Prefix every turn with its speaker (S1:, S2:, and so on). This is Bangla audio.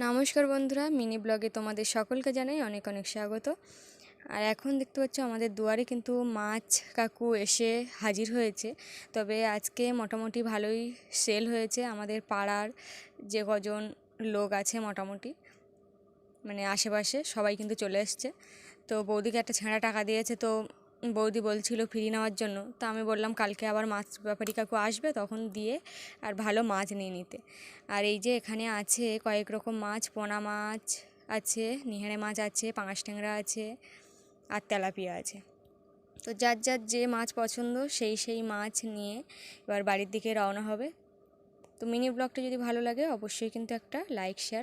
S1: নমস্কার বন্ধুরা, মিনি ব্লগে তোমাদের সকলকে জানাই অনেক অনেক স্বাগত। আর এখন দেখতে পাচ্ছ আমাদের দুয়ারে কিন্তু মাছ কাকু এসে হাজির হয়েছে। তবে আজকে মোটামুটি ভালোই সেল হয়েছে। আমাদের পাড়ার যে কজন লোক আছে মোটামুটি মানে আশেপাশে সবাই কিন্তু চলে এসছে। তো বৌদিকে একটা ছেঁড়া টাকা দিয়েছে, তো বৌদি বলছিল ফ্রি নেওয়ার জন্য। তো আমি বললাম কালকে আবার মাছ ব্যাপারী কাকু আসবে, তখন দিয়ে আর ভালো মাছ নিয়ে নিতে। আর এই যে এখানে আছে কয়েক রকম মাছ, পোনা মাছ আছে, নিহারে মাছ আছে, পাঙাশ ট্যাংরা আছে আর তেলাপিয়া আছে। তো যার যার যে মাছ পছন্দ সেই সেই মাছ নিয়ে এবার বাড়ির দিকে রওনা হবে। তো মিনি ব্লগটা যদি ভালো লাগে অবশ্যই কিন্তু একটা লাইক শেয়ার